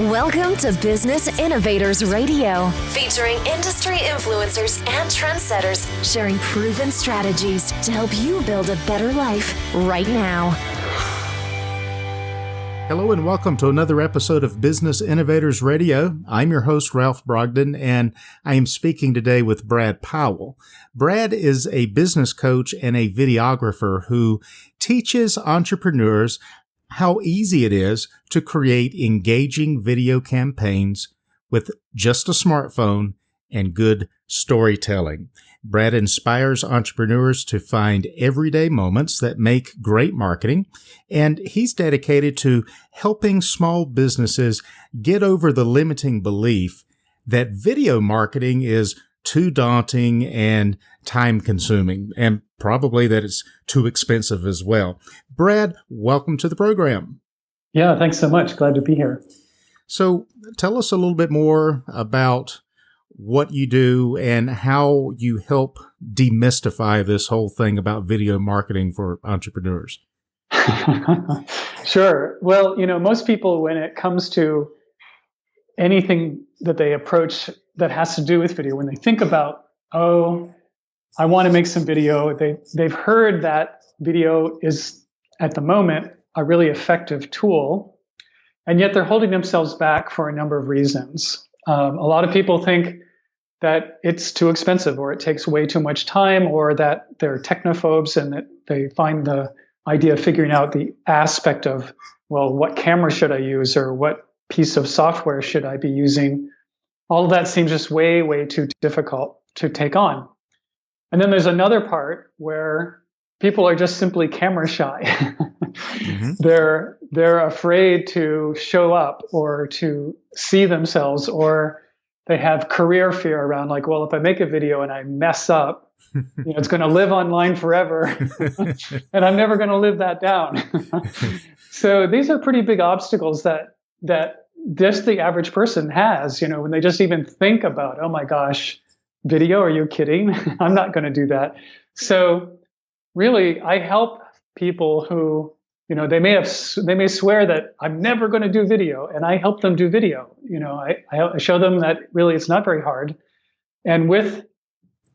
Welcome to Business Innovators Radio, featuring industry influencers and trendsetters sharing proven strategies to help you build a better life right now. Hello and welcome to another episode of Business Innovators Radio. I'm your host, Ralph Brogdon, and I am speaking today with Brad Powell. Brad is a business coach and a videographer who teaches entrepreneurs how easy it is to create engaging video campaigns with just a smartphone and good storytelling. Brad inspires entrepreneurs to find everyday moments that make great marketing, and he's dedicated to helping small businesses get over the limiting belief that video marketing is too daunting and time-consuming, and probably that it's too expensive as well. Brad, welcome to the program. Yeah, thanks so much. Glad to be here. So tell us a little bit more about what you do and how you help demystify this whole thing about video marketing for entrepreneurs. Sure. Well, most people, when it comes to anything that they approach that has to do with video, when they think about, I want to make some video, they've heard that video is, at the moment, a really effective tool, and yet they're holding themselves back for a number of reasons. A lot of people think that it's too expensive, or it takes way too much time, or that they're technophobes and that they find the idea of figuring out the aspect of, well, what camera should I use, or what piece of software should I be using? All of that seems just way, way too difficult to take on. And then there's another part where people are just simply camera shy. Mm-hmm. They're afraid to show up or to see themselves, or they have career fear around, like, well, if I make a video and I mess up, it's going to live online forever, and I'm never going to live that down. So these are pretty big obstacles that just the average person has, when they just even think about, oh my gosh, video, are you kidding? I'm not going to do that. So really, I help people who, they may swear that I'm never going to do video, and I help them do video. I show them that really it's not very hard. And with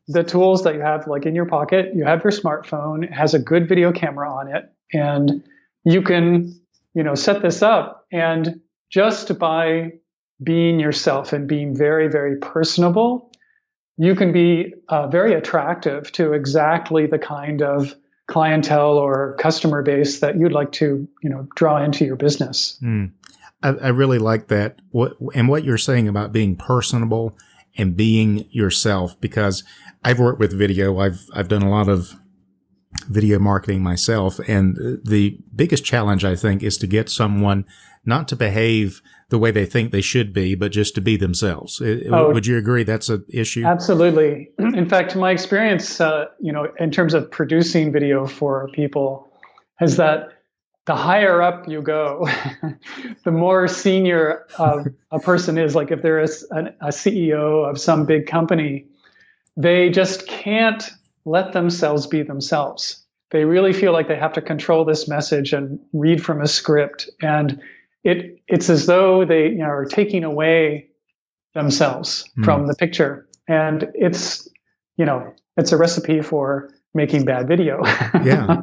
the tools that you have, like in your pocket, you have your smartphone, it has a good video camera on it, and you can, set this up, and just by being yourself and being very, very personable, you can be very attractive to exactly the kind of clientele or customer base that you'd like to, draw into your business. I really like that. What you're saying about being personable and being yourself, because I've worked with video. I've done a lot of video marketing myself, and the biggest challenge, I think, is to get someone not to behave the way they think they should be, but just to be themselves. Would you agree that's an issue? Absolutely. In fact, my experience, in terms of producing video for people, is that the higher up you go, the more senior a person is. Like if they're a CEO of some big company, they just can't let themselves be themselves. They really feel like they have to control this message and read from a script, and it's as though they are taking away themselves from the picture, and it's a recipe for making bad video. Yeah.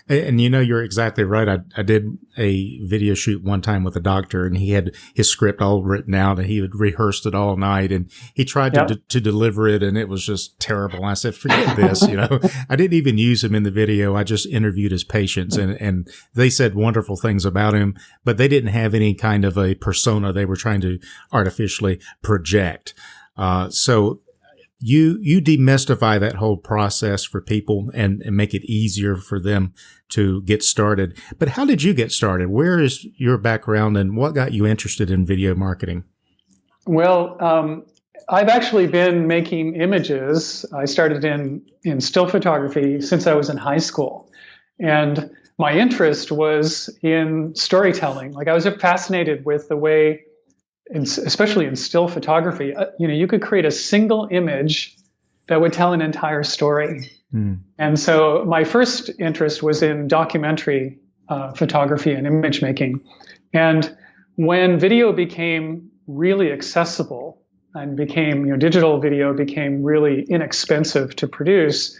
And you're exactly right. I did a video shoot one time with a doctor, and he had his script all written out, and he had rehearsed it all night, and he tried to deliver it, and it was just terrible. And I said, forget this, I didn't even use him in the video. I just interviewed his patients, and they said wonderful things about him, but they didn't have any kind of a persona they were trying to artificially project. So you demystify that whole process for people and make it easier for them to get started. But how did you get started? Where is your background, and what got you interested in video marketing? Well, I've actually been making images. I started in still photography since I was in high school. And my interest was in storytelling. Like I was fascinated with the way, especially in still photography, you could create a single image that would tell an entire story. And so my first interest was in documentary photography and image making. And when video became really accessible and became, digital video became really inexpensive to produce,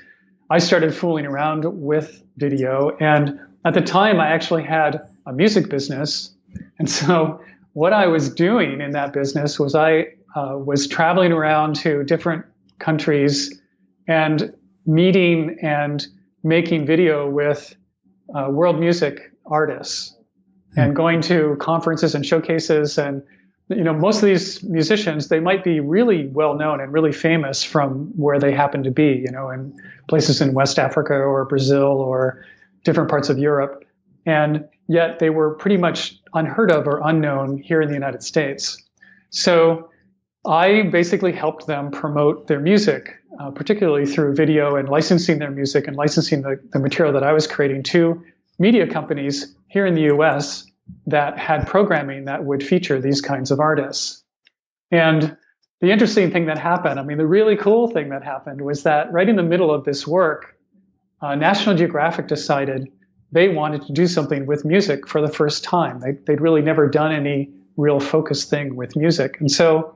I started fooling around with video. And at the time, I actually had a music business. And so what I was doing in that business was I was traveling around to different countries and meeting and making video with world music artists and going to conferences and showcases. And most of these musicians, they might be really well known and really famous from where they happen to be, in places in West Africa or Brazil or different parts of Europe. And yet they were pretty much unheard of or unknown here in the United States. So I basically helped them promote their music, particularly through video and licensing their music and licensing the material that I was creating to media companies here in the US that had programming that would feature these kinds of artists. And the interesting thing that happened, the really cool thing that happened was that right in the middle of this work, National Geographic decided they wanted to do something with music for the first time. They'd really never done any real focused thing with music. And so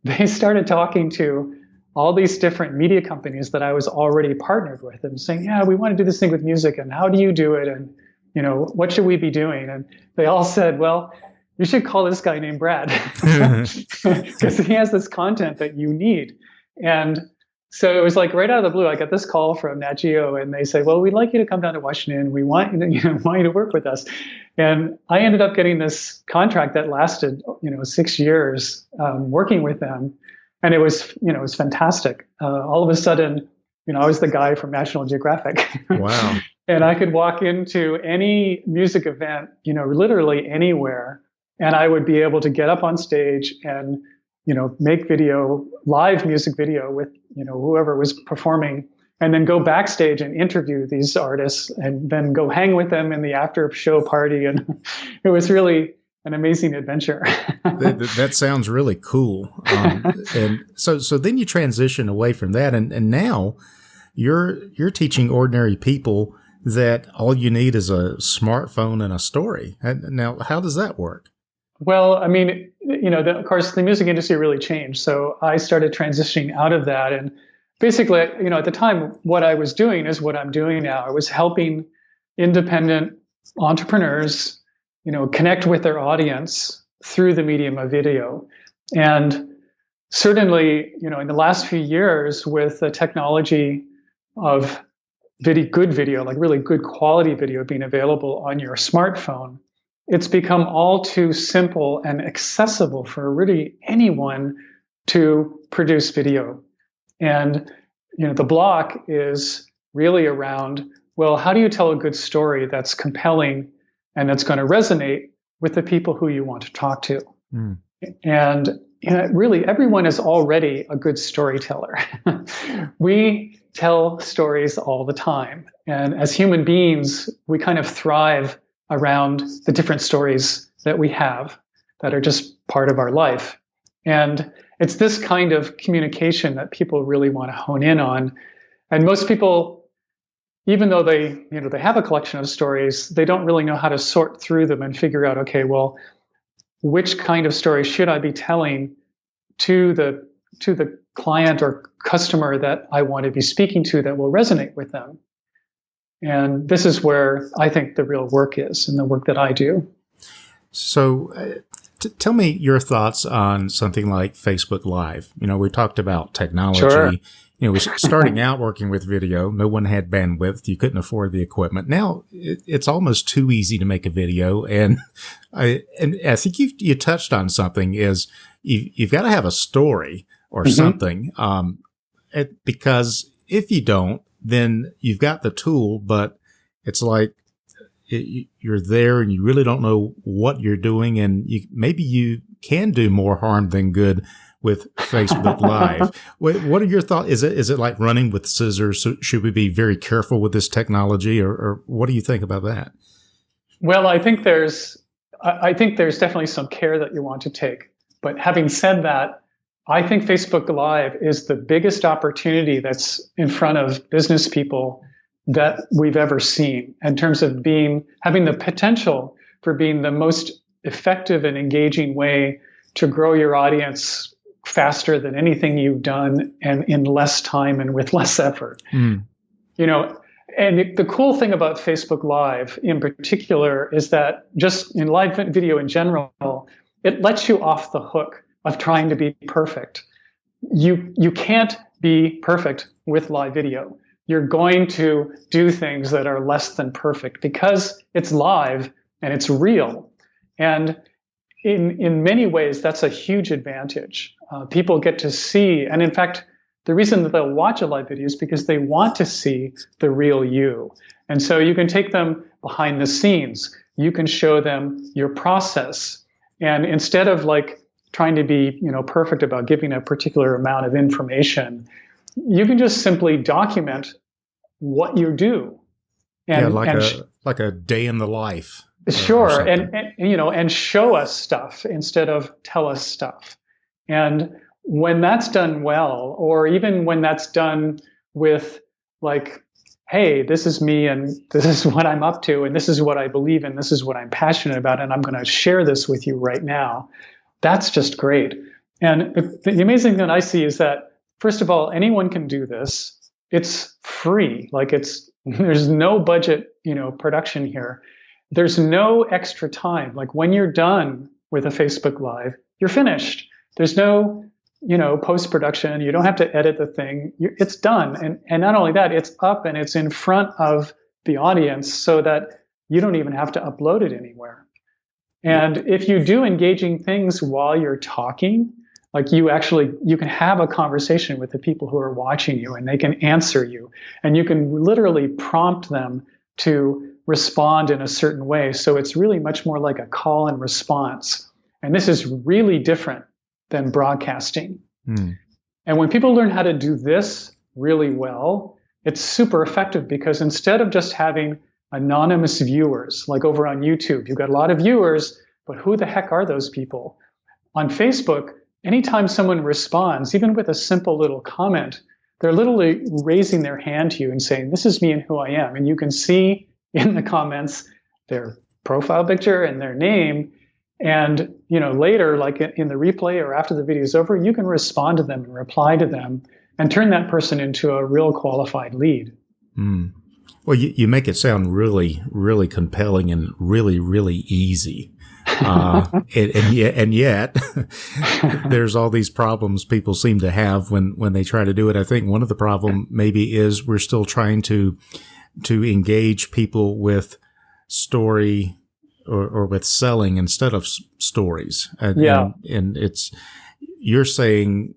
they started talking to all these different media companies that I was already partnered with and saying, yeah, we want to do this thing with music, and how do you do it? And, what should we be doing? And they all said, well, you should call this guy named Brad because he has this content that you need. And so it was like right out of the blue, I got this call from Nat Geo, and they say, well, we'd like you to come down to Washington. We want want you to work with us. And I ended up getting this contract that lasted, 6 years working with them. And it was fantastic. All of a sudden, I was the guy from National Geographic. Wow. And I could walk into any music event, literally anywhere, and I would be able to get up on stage and, make video, live music video with, whoever was performing, and then go backstage and interview these artists and then go hang with them in the after show party. And it was really an amazing adventure. That sounds really cool. And so then you transition away from that, and now you're teaching ordinary people that all you need is a smartphone and a story. Now, how does that work? Well, of course, the music industry really changed. So I started transitioning out of that. And basically, at the time, what I was doing is what I'm doing now. I was helping independent entrepreneurs, connect with their audience through the medium of video. And certainly, in the last few years, with the technology of good video, like really good quality video being available on your smartphone, it's become all too simple and accessible for really anyone to produce video. And, the block is really around, well, how do you tell a good story that's compelling and that's going to resonate with the people who you want to talk to? Mm. And really, everyone is already a good storyteller. We tell stories all the time. And as human beings, we kind of thrive around the different stories that we have that are just part of our life. And it's this kind of communication that people really want to hone in on. And most people, even though they have a collection of stories, they don't really know how to sort through them and figure out, okay, well, which kind of story should I be telling to the client or customer that I want to be speaking to that will resonate with them? And this is where I think the real work is, and the work that I do. So tell me your thoughts on something like Facebook Live. We talked about technology. Sure. We're starting out working with video. No one had bandwidth. You couldn't afford the equipment. Now it's almost too easy to make a video. And I think you touched on something is you've got to have a story or something. Because if you don't, then you've got the tool, but it's like you're there and you really don't know what you're doing. And maybe you can do more harm than good with Facebook Live. What are your thoughts? Is it like running with scissors? So should we be very careful with this technology, or what do you think about that? Well, I think there's definitely some care that you want to take. But having said that, I think Facebook Live is the biggest opportunity that's in front of business people that we've ever seen in terms of having the potential for being the most effective and engaging way to grow your audience faster than anything you've done, and in less time and with less effort. Mm. You know, and the cool thing about Facebook Live in particular is that just in live video in general, it lets you off the hook of trying to be perfect. You can't be perfect with live video. You're going to do things that are less than perfect because it's live and it's real. And in many ways, that's a huge advantage. People get to see, and in fact, the reason that they'll watch a live video is because they want to see the real you. And so you can take them behind the scenes. You can show them your process. And instead of like trying to be, perfect about giving a particular amount of information, you can just simply document what you do. And, like a day in the life. Sure. And show us stuff instead of tell us stuff. And when that's done well, or even when that's done with like, hey, this is me and this is what I'm up to and this is what I believe in, this is what I'm passionate about, and I'm going to share this with you right now, that's just great. And the amazing thing I see is that, first of all, anyone can do this. It's free. Like there's no budget, production here. There's no extra time. Like when you're done with a Facebook Live, you're finished. There's no, post-production. You don't have to edit the thing. It's done. And not only that, it's up and it's in front of the audience so that you don't even have to upload it anywhere. And if you do engaging things while you're talking, like you can have a conversation with the people who are watching you and they can answer you. And you can literally prompt them to respond in a certain way. So it's really much more like a call and response. And this is really different than broadcasting. Mm. And when people learn how to do this really well, it's super effective because instead of just having anonymous viewers, like over on YouTube, you've got a lot of viewers, but who the heck are those people? On Facebook, anytime someone responds, even with a simple little comment, they're literally raising their hand to you and saying, this is me and who I am. And you can see in the comments their profile picture and their name. And, later, like in the replay or after the video is over, you can respond to them and reply to them and turn that person into a real qualified lead. Mm. Well, you make it sound really, really compelling and really, really easy. And yet there's all these problems people seem to have when they try to do it. I think one of the problem maybe is we're still trying to engage people with story or with selling instead of stories. And it's, you're saying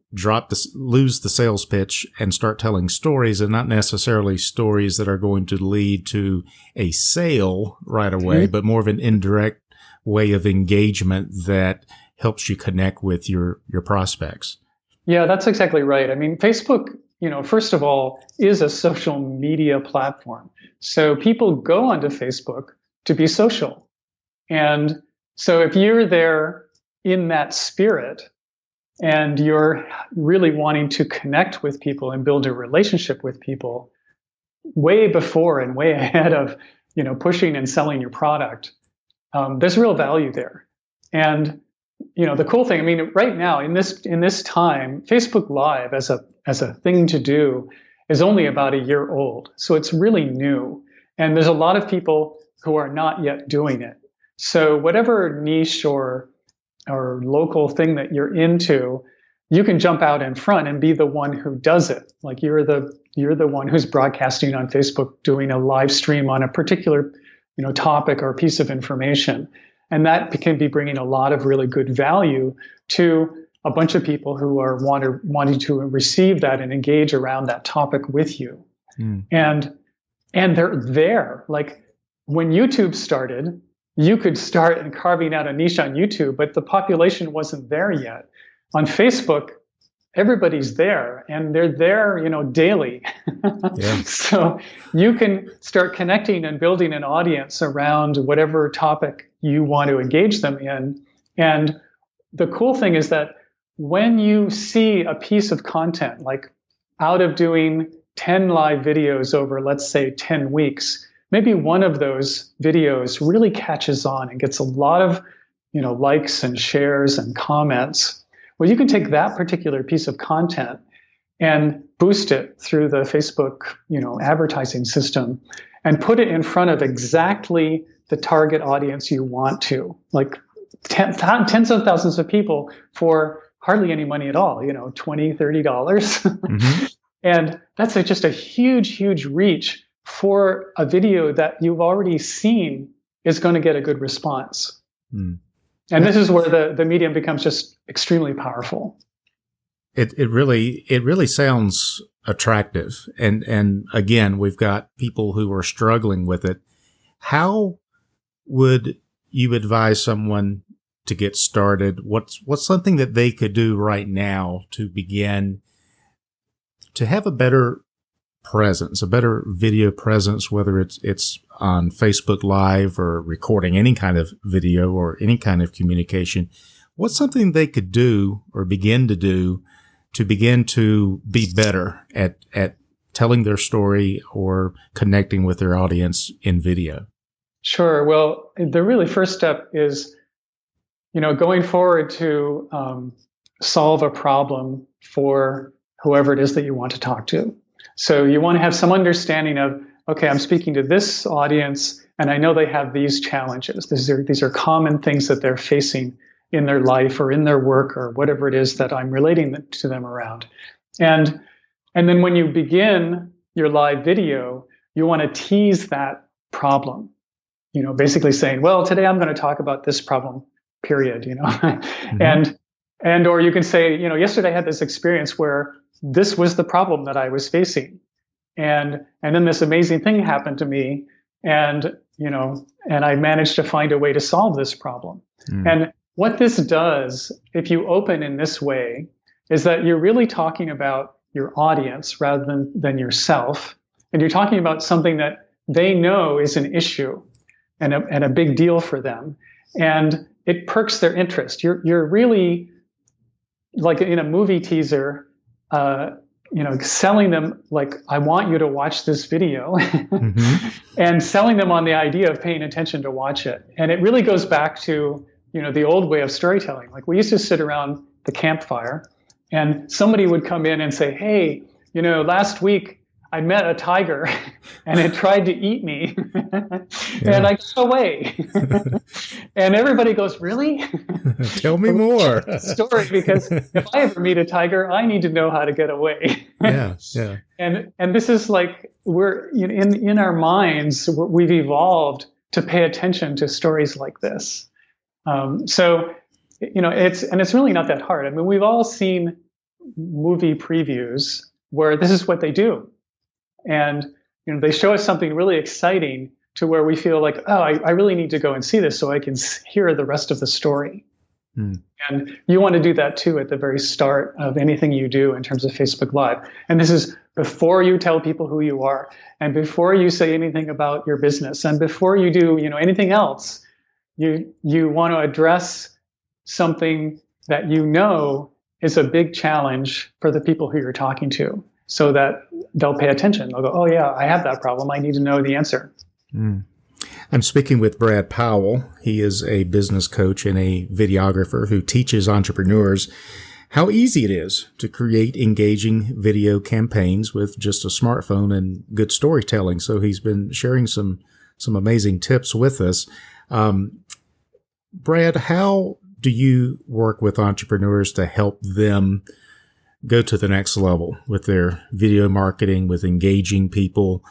lose the sales pitch and start telling stories, and not necessarily stories that are going to lead to a sale right away, but more of an indirect way of engagement that helps you connect with your prospects. Yeah, that's exactly right. I mean, Facebook, first of all, is a social media platform. So people go onto Facebook to be social. And so if you're there in that spirit and you're really wanting to connect with people and build a relationship with people way before and way ahead of, pushing and selling your product, there's real value there. And, the cool thing, I mean, right now in this time, Facebook Live as a thing to do is only about a year old. So it's really new. And there's a lot of people who are not yet doing it. So whatever niche or local thing that you're into, you can jump out in front and be the one who does it. Like you're the one who's broadcasting on Facebook, doing a live stream on a particular, topic or piece of information. And that can be bringing a lot of really good value to a bunch of people who are wanting to receive that and engage around that topic with you. Mm. And they're there. Like when YouTube started, you could start and carving out a niche on YouTube, but the population wasn't there yet. On Facebook, everybody's there and they're there, daily. Yeah. So you can start connecting and building an audience around whatever topic you want to engage them in. And the cool thing is that when you see a piece of content, like out of doing 10 live videos over, let's say 10 weeks, maybe one of those videos really catches on and gets a lot of, likes and shares and comments. Well, you can take that particular piece of content and boost it through the Facebook, advertising system and put it in front of exactly the target audience you want to, like tens of thousands of people for hardly any money at all, $20, $30. Mm-hmm. And that's just a huge, huge reach for a video that you've already seen is going to get a good response. Mm. And this is where the medium becomes just extremely powerful. It really sounds attractive. And again, we've got people who are struggling with it. How would you advise someone to get started? What's something that they could do right now to begin to have a better presence, a better video presence, whether it's on Facebook Live or recording any kind of video or any kind of communication? What's something they could do or begin to do to begin to be better at telling their story or connecting with their audience in video? Sure. Well, the really first step is, going forward to solve a problem for whoever it is that you want to talk to. So you want to have some understanding of, okay, I'm speaking to this audience, and I know they have these challenges. These are common things that they're facing in their life or in their work or whatever it is that I'm relating to them around. And then when you begin your live video, you want to tease that problem, basically saying, well, today I'm going to talk about this problem, period, mm-hmm. and or you can say, yesterday I had this experience where this was the problem that I was facing. And then this amazing thing happened to me, and I managed to find a way to solve this problem. Mm. And what this does, if you open in this way, is that you're really talking about your audience rather than yourself. And you're talking about something that they know is an issue and a big deal for them. And it perks their interest. You're really, like in a movie teaser, selling them like, I want you to watch this video, mm-hmm. and selling them on the idea of paying attention to watch it. And it really goes back to, the old way of storytelling. Like we used to sit around the campfire and somebody would come in and say, hey, last week I met a tiger and it tried to eat me and I got away. And everybody goes, really? Tell me more. Story, because if I ever meet a tiger, I need to know how to get away. Yeah. And this is like, we're in our minds, we've evolved to pay attention to stories like this. So it's really not that hard. I mean, we've all seen movie previews where this is what they do. And, they show us something really exciting to where we feel like, oh, I really need to go and see this so I can hear the rest of the story. Mm. And you want to do that too at the very start of anything you do in terms of Facebook Live. And this is before you tell people who you are, and before you say anything about your business, and before you do, anything else. You want to address something that is a big challenge for the people who you're talking to, so that they'll pay attention. They'll go, oh yeah, I have that problem. I need to know the answer. Mm. I'm speaking with Brad Powell. He is a business coach and a videographer who teaches entrepreneurs how easy it is to create engaging video campaigns with just a smartphone and good storytelling. So he's been sharing some amazing tips with us. Brad, how do you work with entrepreneurs to help them go to the next level with their video marketing, with engaging people,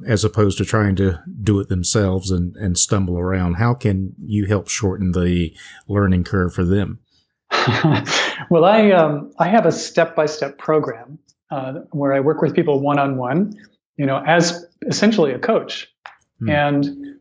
as opposed to trying to do it themselves and stumble around? How can you help shorten the learning curve for them? Well, I have a step-by-step program where I work with people one-on-one, as essentially a coach. And,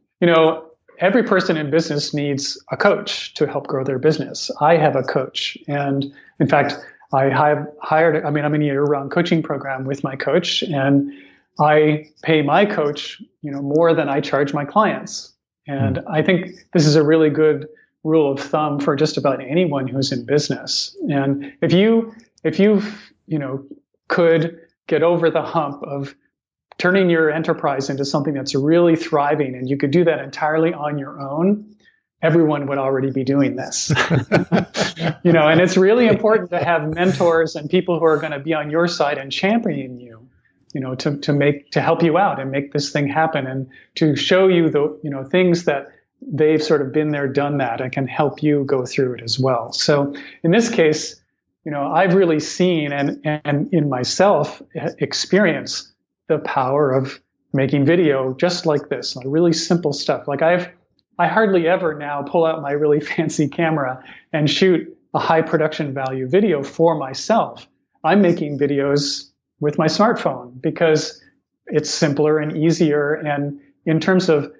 every person in business needs a coach to help grow their business. I have a coach. And in fact, I'm in a year-round coaching program with my coach, and I pay my coach, more than I charge my clients. And I think this is a really good rule of thumb for just about anyone who's in business. And if you could get over the hump of turning your enterprise into something that's really thriving, and you could do that entirely on your own, everyone would already be doing this. And it's really important to have mentors and people who are going to be on your side and champion you, to help you out and make this thing happen, and to show you the, things that they've sort of been there, done that, and can help you go through it as well. So in this case, I've really seen and in myself experience the power of making video just like this, like really simple stuff. Like I hardly ever now pull out my really fancy camera and shoot a high production value video for myself. I'm making videos with my smartphone because it's simpler and easier. And in terms of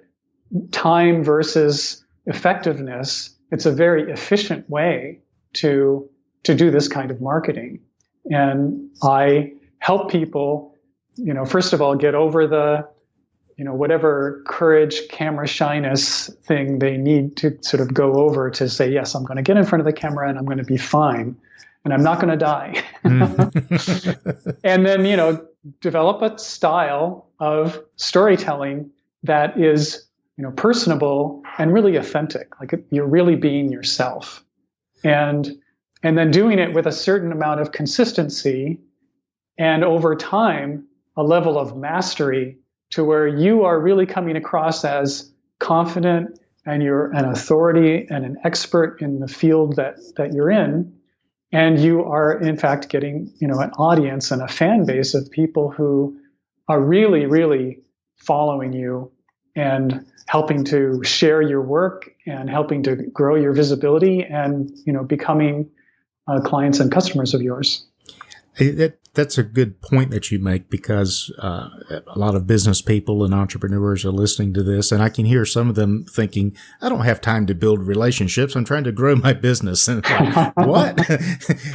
time versus effectiveness, it's a very efficient way to do this kind of marketing. And I help people, first of all, get over the, whatever courage, camera shyness thing they need to sort of go over to say, yes, I'm going to get in front of the camera and I'm going to be fine and I'm not going to die. And then, develop a style of storytelling that is, personable and really authentic. Like you're really being yourself. And then doing it with a certain amount of consistency and over time, a level of mastery to where you are really coming across as confident and you're an authority and an expert in the field that you're in. And you are, in fact, getting, an audience and a fan base of people who are really, really following you and helping to share your work and helping to grow your visibility and, becoming clients and customers of yours. That's a good point that you make, because a lot of business people and entrepreneurs are listening to this, and I can hear some of them thinking, I don't have time to build relationships. I'm trying to grow my business. And like, what?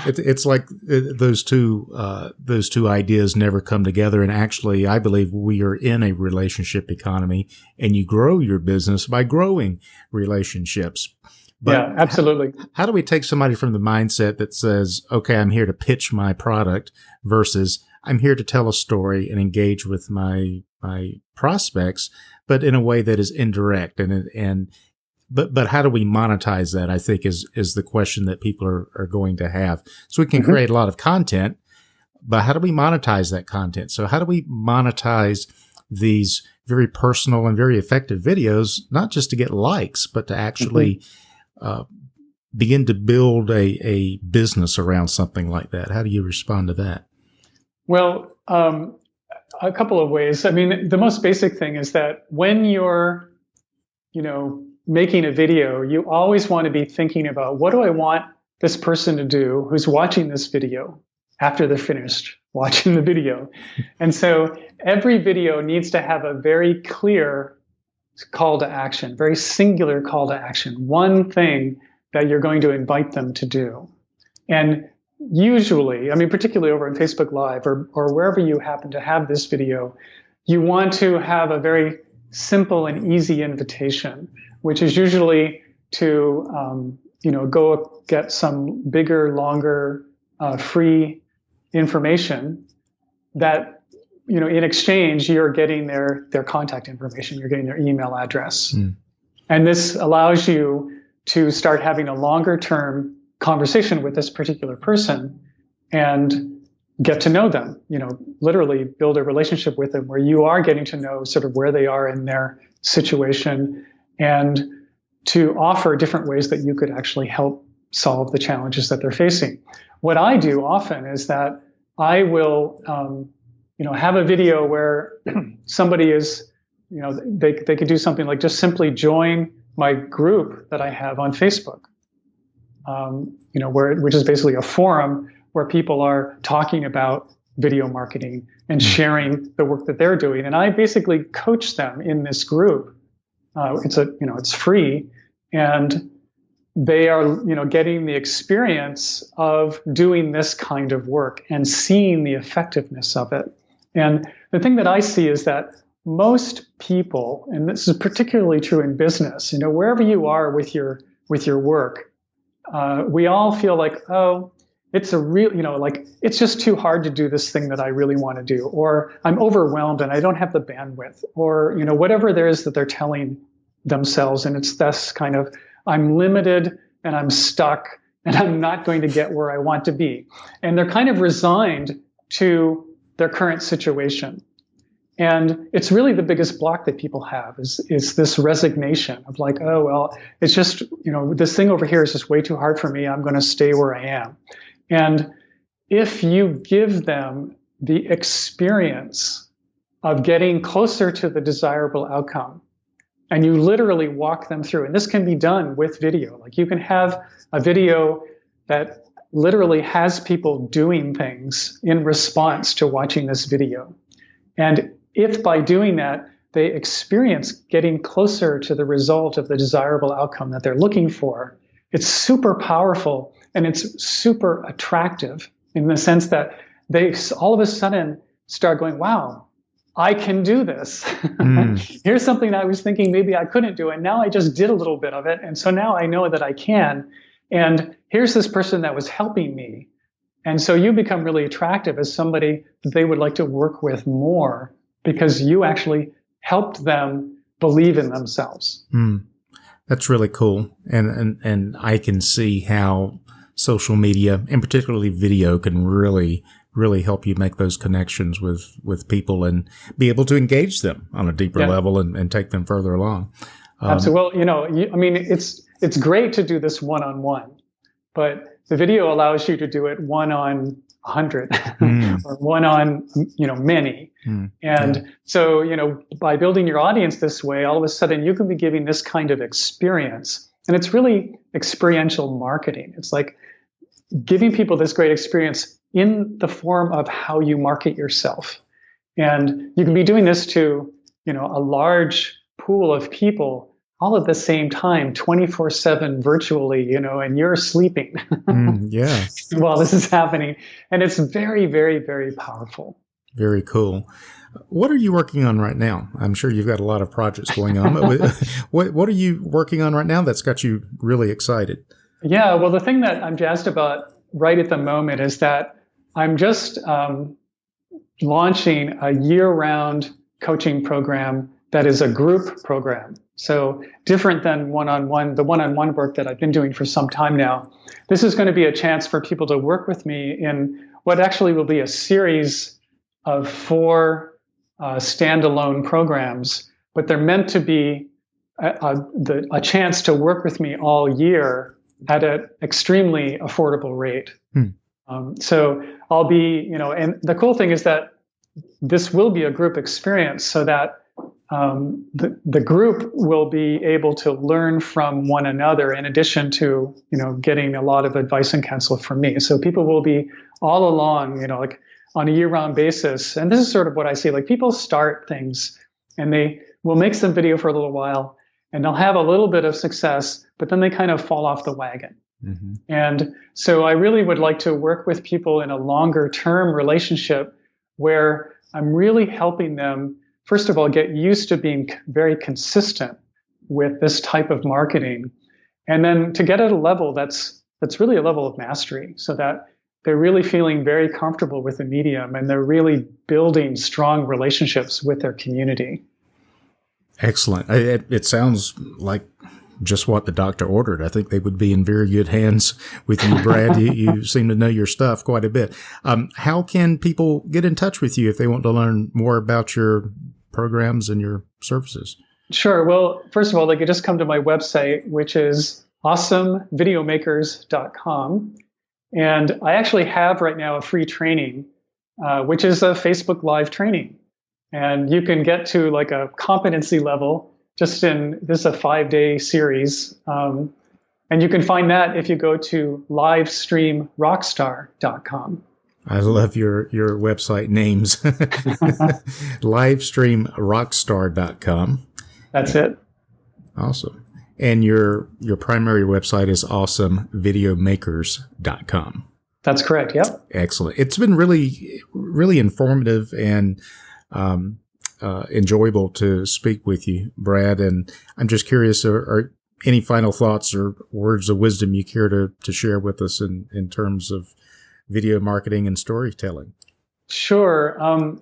It's like those two ideas never come together. And actually, I believe we are in a relationship economy, and you grow your business by growing relationships. But yeah, absolutely. How do we take somebody from the mindset that says, okay, I'm here to pitch my product versus I'm here to tell a story and engage with my prospects, but in a way that is indirect but how do we monetize that? I think is the question that people are going to have. So we can create a lot of content, but how do we monetize that content? So how do we monetize these very personal and very effective videos, not just to get likes, but to actually begin to build a business around something like that? How do you respond to that? Well, a couple of ways. I mean, the most basic thing is that when you're, making a video, you always want to be thinking about, what do I want this person to do who's watching this video after they're finished watching the video? And so every video needs to have a very clear call to action, very singular call to action, one thing that you're going to invite them to do. And usually, particularly over on Facebook Live or wherever you happen to have this video, you want to have a very simple and easy invitation, which is usually to, go get some bigger, longer, free information that, in exchange, you're getting their contact information, you're getting their email address. And this allows you to start having a longer term conversation with this particular person and get to know them, literally build a relationship with them where you are getting to know sort of where they are in their situation, and to offer different ways that you could actually help solve the challenges that they're facing. What I do often is that I will, have a video where somebody is, they could do something like just simply join my group that I have on Facebook, which is basically a forum where people are talking about video marketing and sharing the work that they're doing. And I basically coach them in this group. It's free, and they are, getting the experience of doing this kind of work and seeing the effectiveness of it. And the thing that I see is that most people, and this is particularly true in business, wherever you are with your work, we all feel like, oh, it's a real, it's just too hard to do this thing that I really want to do, or I'm overwhelmed and I don't have the bandwidth, or, whatever there is that they're telling themselves. And it's thus kind of I'm limited and I'm stuck and I'm not going to get where I want to be. And they're kind of resigned to their current situation. And it's really the biggest block that people have is this resignation of like, oh, well, it's just, this thing over here is just way too hard for me. I'm going to stay where I am. And if you give them the experience of getting closer to the desirable outcome, and you literally walk them through, and this can be done with video. Like you can have a video that literally has people doing things in response to watching this video. And if by doing that, they experience getting closer to the result of the desirable outcome that they're looking for, it's super powerful and it's super attractive in the sense that they all of a sudden start going, wow, I can do this. Here's something I was thinking maybe I couldn't do, and now I just did a little bit of it. And so now I know that I can. And here's this person that was helping me. And so you become really attractive as somebody that they would like to work with more because you actually helped them believe in themselves. That's really cool. And I can see how social media, and particularly video, can really help you make those connections with people and be able to engage them on a deeper level and take them further along. Absolutely. Well, it's great to do this one-on-one, but the video allows you to do it one on 100 or one on, many. So, by building your audience this way, all of a sudden you can be giving this kind of experience. And it's really experiential marketing. It's like giving people this great experience in the form of how you market yourself. And you can be doing this to, a large pool of people all at the same time, 24/7 virtually, and you're sleeping while this is happening. And it's very, very, very powerful. Very cool. What are you working on right now? I'm sure you've got a lot of projects going on. What are you working on right now that's got you really excited? Yeah, well, the thing that I'm jazzed about right at the moment is that I'm just launching a year-round coaching program that is a group program. So different than the one-on-one work that I've been doing for some time now. This is going to be a chance for people to work with me in what actually will be a series of 4 standalone programs, but they're meant to be a chance to work with me all year at an extremely affordable rate. So I'll be, and the cool thing is that this will be a group experience so that the group will be able to learn from one another in addition to, getting a lot of advice and counsel from me. So people will be all along, like on a year-round basis. And this is sort of what I see, like people start things and they will make some video for a little while and they'll have a little bit of success, but then they kind of fall off the wagon. And so I really would like to work with people in a longer term relationship where I'm really helping them, first of all, get used to being very consistent with this type of marketing. And then to get at a level that's really a level of mastery so that they're really feeling very comfortable with the medium and they're really building strong relationships with their community. Excellent. It sounds like just what the doctor ordered. I think they would be in very good hands with you, Brad. You seem to know your stuff quite a bit. How can people get in touch with you if they want to learn more about your programs and your services? Sure. Well, first of all, they could just come to my website, which is awesomevideomakers.com. And I actually have right now a free training, which is a Facebook Live training. And you can get to like a competency level just in this is a 5-day series. And you can find that if you go to livestreamrockstar.com. I love your website names. livestreamrockstar.com. That's it. Awesome. And your primary website is awesomevideomakers.com. That's correct. Yep. Excellent. It's been really, really informative and enjoyable to speak with you, Brad. And I'm just curious, are any final thoughts or words of wisdom you care to share with us in terms of video marketing and storytelling? Sure. I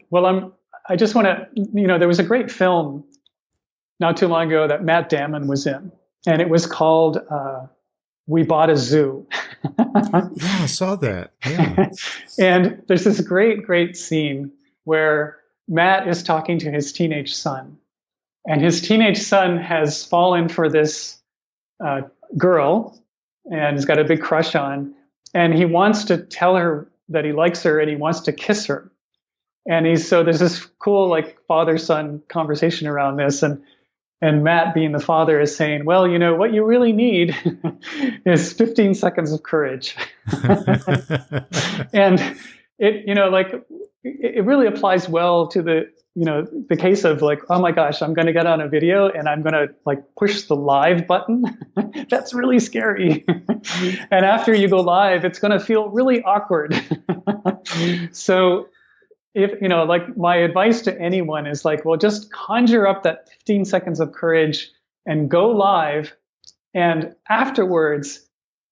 just want to, there was a great film not too long ago that Matt Damon was in. and it was called We Bought a Zoo. Yeah, I saw that. Yeah. And there's this great scene where Matt is talking to his teenage son. And his teenage son has fallen for this girl and has got a big crush on. And he wants to tell her that he likes her and he wants to kiss her. And so there's this cool like father-son conversation around this. And Matt, being the father, is saying, well, you know, what you really need is 15 seconds of courage. And it, you know, like it really applies well to the case of like, oh my gosh, I'm going to get on a video and I'm going to like push the live button. That's really scary. And after you go live, it's going to feel really awkward. So if, you know, like my advice to anyone is like, well, just conjure up that 15 seconds of courage and go live. And afterwards,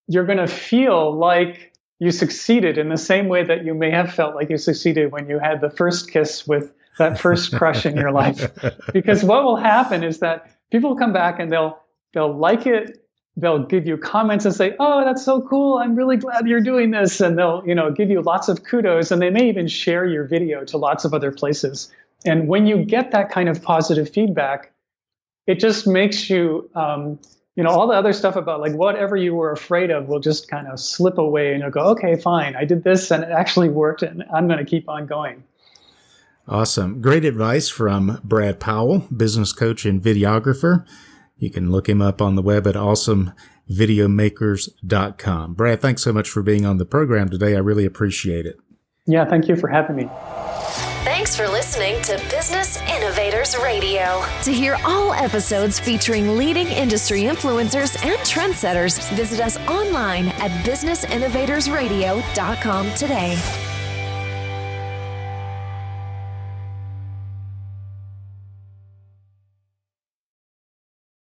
you're going to feel like you succeeded in the same way that you may have felt like you succeeded when you had the first kiss with that first crush in your life. Because what will happen is that people will come back and they'll like it. They'll give you comments and say, oh, that's so cool. I'm really glad you're doing this. And they'll, you know, give you lots of kudos. And they may even share your video to lots of other places. And when you get that kind of positive feedback, it just makes you, you know, all the other stuff about like whatever you were afraid of will just kind of slip away and you'll go, okay, fine. I did this and it actually worked and I'm going to keep on going. Awesome. Great advice from Brad Powell, business coach and videographer. You can look him up on the web at awesomevideomakers.com. Brad, thanks so much for being on the program today. I really appreciate it. Yeah, thank you for having me. Thanks for listening to Business Innovators Radio. To hear all episodes featuring leading industry influencers and trendsetters, visit us online at businessinnovatorsradio.com today.